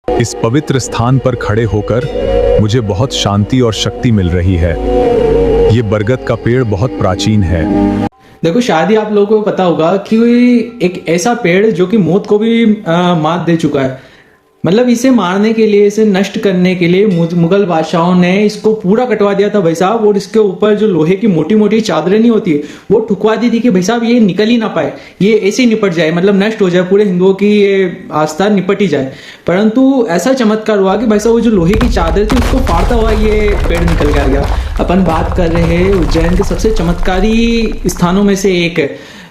इस पवित्र स्थान पर खड़े होकर मुझे बहुत शांति और शक्ति मिल रही है। ये बरगद का पेड़ बहुत प्राचीन है। देखो, शायद ही आप लोगों को पता होगा कि एक ऐसा पेड़ जो कि मौत को भी मात दे चुका है। मतलब इसे मारने के लिए, इसे नष्ट करने के लिए मुगल बादशाहों ने इसको पूरा कटवा दिया था भाई साहब। और इसके ऊपर जो लोहे की मोटी मोटी चादरें नहीं होती, वो ठुकवा दी थी कि भाई साहब ये निकल ही ना पाए, ये ऐसे ही निपट जाए, मतलब नष्ट हो जाए, पूरे हिंदुओं की ये आस्था निपट ही जाए। परंतु ऐसा चमत्कार हुआ कि भाई साहब वो जो लोहे की चादर थी उसको फाड़ता हुआ ये पेड़ निकल गया। अपन बात कर रहे हैं उज्जैन के सबसे चमत्कारी स्थानों में से एक है,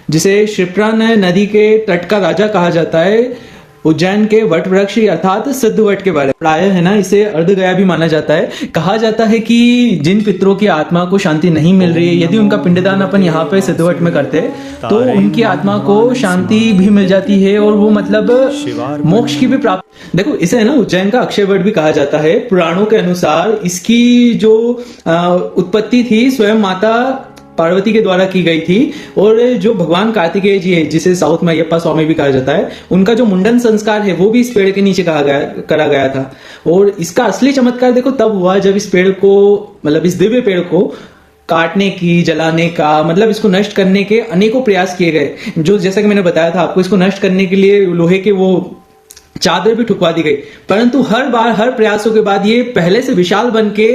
जिसे क्षिप्रा नदी के तट का राजा कहा जाता है। उज्जैन के वट वृक्ष अर्थात सिद्ध वट के बारे में प्राय है ना, इसे अर्धगया भी माना जाता है। कहा जाता है कि जिन पितरों की आत्मा को शांति नहीं मिल रही है, यदि उनका पिंडदान अपन यहाँ पे सिद्ध वट में करते हैं तो उनकी आत्मा को शांति भी मिल जाती है और वो मतलब मोक्ष की भी प्राप्त। देखो, इसे है ना उज्जैन का अक्षय वट भी कहा जाता है। पुराणों के अनुसार इसकी जो उत्पत्ति थी स्वयं माता पार्वती के द्वारा की गई थी। और जो भगवान कार्तिकेय जी है, जिसे साउथ में अयप्पा स्वामी भी कहा जाता है, उनका जो मुंडन संस्कार है वो भी इस पेड़ के नीचे करा गया था। और इसका असली चमत्कार देखो तब हुआ जब इस पेड़ को, मतलब इस दिव्य पेड़ को काटने की, जलाने का, मतलब इसको नष्ट करने के अनेकों प्रयास किए गए। जो जैसा कि मैंने बताया था आपको, इसको नष्ट करने के लिए लोहे के वो चादर भी ठुकवा दी गई, परंतु हर बार हर प्रयासों के बाद ये पहले से विशाल बन के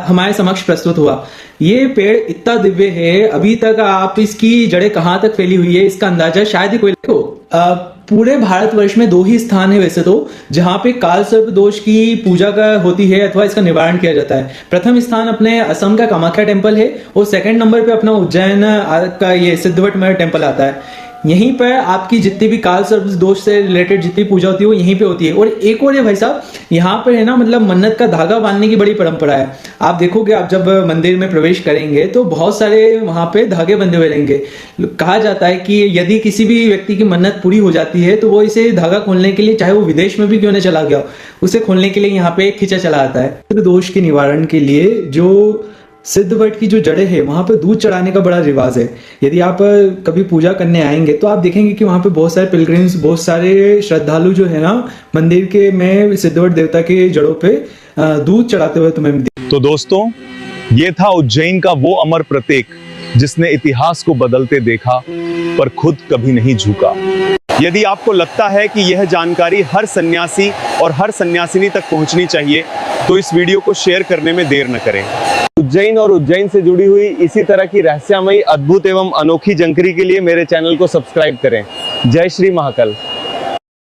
हमारे समक्ष प्रस्तुत हुआ। ये पेड़ इतना दिव्य है, अभी तक आप इसकी जड़ें कहां तक फैली हुई है इसका अंदाजा शायद ही कोई देखो। पूरे भारतवर्ष में 2 ही स्थान है वैसे तो, जहां पे काल सर्प दोष की पूजा का होती है अथवा इसका निवारण किया जाता है। प्रथम स्थान अपने असम का कामाख्या टेम्पल है और सेकंड नंबर पे अपना उज्जैन का ये सिद्धवट में टेम्पल आता है। यहीं पर आपकी जितनी भी काल सर्प दोष से रिलेटेड जितनी पूजा होती है वो यहीं पे होती है। और एक और है भाई साहब, यहाँ पर है ना, मतलब मन्नत का धागा बांधने की बड़ी परंपरा है। आप देखोगे, आप जब मंदिर में प्रवेश करेंगे तो बहुत सारे वहां पे धागे बंधे हुए रहेंगे। कहा जाता है कि यदि किसी भी व्यक्ति की मन्नत पूरी हो जाती है तो वो इसे धागा खोलने के लिए, चाहे वो विदेश में भी क्यों न चला गया, उसे खोलने के लिए यहाँ पे खींचा चला आता है। दोष के निवारण के लिए जो सिद्ध वट की जो जड़ें है वहां पे दूध चढ़ाने का बड़ा रिवाज है। यदि आप कभी पूजा करने आएंगे तो आप देखेंगे कि वहां पे बहुत सारे पिलग्रिम्स, बहुत सारे श्रद्धालु जो है ना मंदिर के में सिद्धवट देवता के जड़ों पे दूध चढ़ाते हुए तुम्हें। तो दोस्तों, ये था उज्जैन का वो अमर प्रतीक जिसने इतिहास को बदलते देखा पर खुद कभी नहीं झुका। यदि आपको लगता है कि यह जानकारी हर सन्यासी और हर सन्यासिनी तक पहुंचनी चाहिए तो इस वीडियो को शेयर करने में देर न करें। उज्जैन और उज्जैन से जुड़ी हुई इसी तरह की रहस्यमयी, अद्भुत एवं अनोखी जानकारी के लिए मेरे चैनल को सब्सक्राइब करें। जय श्री महाकाल।